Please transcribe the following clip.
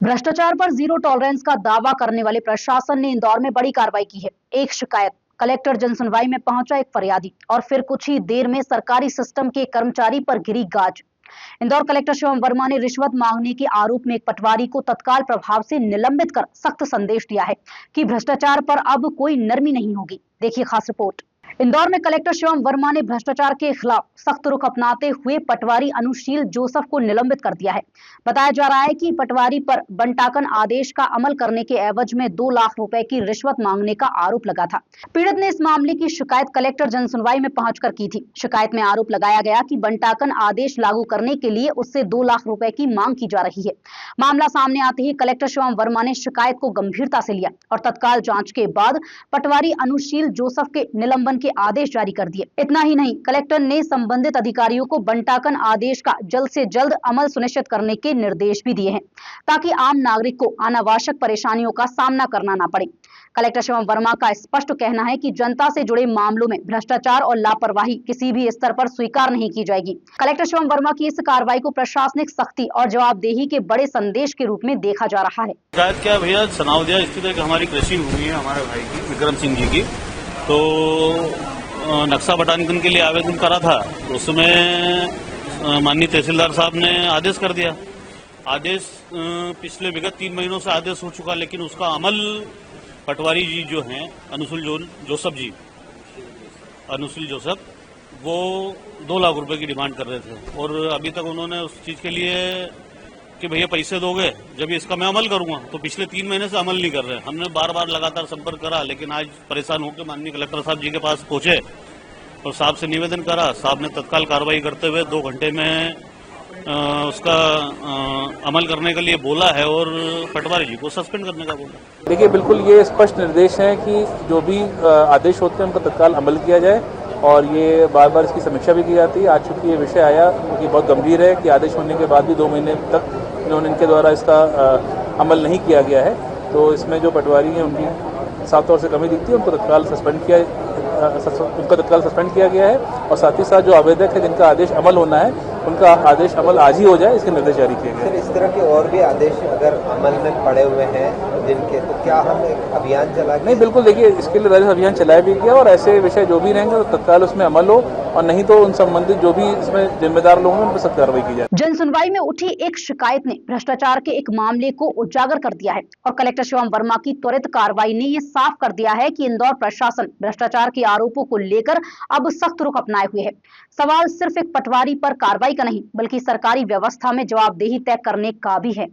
भ्रष्टाचार पर zero tolerance का दावा करने वाले प्रशासन ने इंदौर में बड़ी कार्रवाई की है। एक शिकायत, कलेक्टर जनसुनवाई में पहुंचा एक फरियादी और फिर कुछ ही देर में सरकारी सिस्टम के कर्मचारी पर गिरी गाज। इंदौर कलेक्टर शिवम वर्मा ने रिश्वत मांगने के आरोप में एक पटवारी को तत्काल प्रभाव से निलंबित कर सख्त संदेश दिया है कि भ्रष्टाचार पर अब कोई नरमी नहीं होगी। देखिए खास रिपोर्ट। इंदौर में कलेक्टर शिवम वर्मा ने भ्रष्टाचार के खिलाफ सख्त रुख अपनाते हुए पटवारी अनुशील जोसफ को निलंबित कर दिया है। बताया जा रहा है कि पटवारी पर बंटाकन आदेश का अमल करने के एवज में 2 लाख रुपए की रिश्वत मांगने का आरोप लगा था। पीड़ित ने इस मामले की शिकायत कलेक्टर जनसुनवाई में पहुंचकर की थी। शिकायत में आरोप लगाया गया कि बंटाकन आदेश लागू करने के लिए उससे 2 लाख रुपए की मांग की जा रही है। मामला सामने आते ही कलेक्टर शिवम वर्मा ने शिकायत को गंभीरता से लिया और तत्काल जांच के बाद पटवारी अनुशील जोसफ के निलंबन के आदेश जारी कर दिए। इतना ही नहीं, कलेक्टर ने संबंधित अधिकारियों को बंटाकन आदेश का जल्द से जल्द अमल सुनिश्चित करने के निर्देश भी दिए हैं ताकि आम नागरिक को अनावश्यक परेशानियों का सामना करना न पड़े। कलेक्टर शिवम वर्मा का स्पष्ट कहना है कि जनता से जुड़े मामलों में भ्रष्टाचार और लापरवाही किसी भी स्तर पर स्वीकार नहीं की जाएगी। कलेक्टर शिवम वर्मा की इस कार्रवाई को प्रशासनिक सख्ती और जवाबदेही के बड़े संदेश के रूप में देखा जा रहा है। शायद क्या भैया सनाउदिया स्थित है कि हमारी कृषि भूमि है हमारे भाई की विक्रम सिंह जी की, तो नक्शा बटांकन के लिए आवेदन करा था। उसमें माननीय तहसीलदार साहब ने आदेश कर दिया। आदेश पिछले विगत 3 महीनों से आदेश हो चुका, लेकिन उसका अमल पटवारी जी जो हैं अनुशील जोसफ वो 2 लाख रुपए की डिमांड कर रहे थे और अभी तक उन्होंने उस चीज के लिए कि भैया पैसे दोगे जब इसका मैं अमल करूंगा, तो पिछले 3 महीने से अमल नहीं कर रहे। हमने बार बार लगातार संपर्क करा, लेकिन आज परेशान होकर माननीय कलेक्टर साहब जी के पास पहुंचे और साहब से निवेदन करा। साहब ने तत्काल कार्रवाई करते हुए 2 घंटे में उसका अमल करने के लिए बोला है और पटवारी जी को सस्पेंड करने का बोला। देखिए, बिल्कुल ये स्पष्ट निर्देश है कि जो भी आदेश होते हैं उनका तत्काल अमल किया जाए और ये बार बार इसकी समीक्षा भी की जाती है। आज चूंकि ये विषय आया कि बहुत गंभीर है कि आदेश होने के बाद भी 2 महीने तक इन्होंने इनके द्वारा इसका अमल नहीं किया गया है, तो इसमें जो पटवारी हैं उनकी साफ तौर से कमी दिखती है। उनको तत्काल सस्पेंड किया गया है और साथ ही साथ जो आवेदक है जिनका आदेश अमल होना है उनका आदेश अमल आज ही हो जाए, इसके निर्देश जारी किए गए। सर, इस तरह के और भी आदेश अगर अमल में पड़े हुए हैं जिनके, तो क्या हम एक अभियान चलाएं? नहीं, बिल्कुल, देखिए इसके लिए राजस्व अभियान चलाया भी गया और ऐसे विषय जो भी रहेंगे तो तत्काल उसमें अमल हो और नहीं तो उन संबंधित जो भी इसमें जिम्मेदार लोग हैं उन पर सख्त कार्रवाई की जाए। जन सुनवाई में उठी एक शिकायत ने भ्रष्टाचार के एक मामले को उजागर कर दिया है और कलेक्टर शिवम वर्मा की त्वरित कार्रवाई ने ये साफ कर दिया है कि इंदौर प्रशासन भ्रष्टाचार के आरोपों को लेकर अब सख्त रुख अपनाए हुए है। सवाल सिर्फ एक पटवारी पर कार्रवाई का नहीं, बल्कि सरकारी व्यवस्था में जवाबदेही तय करने का भी है।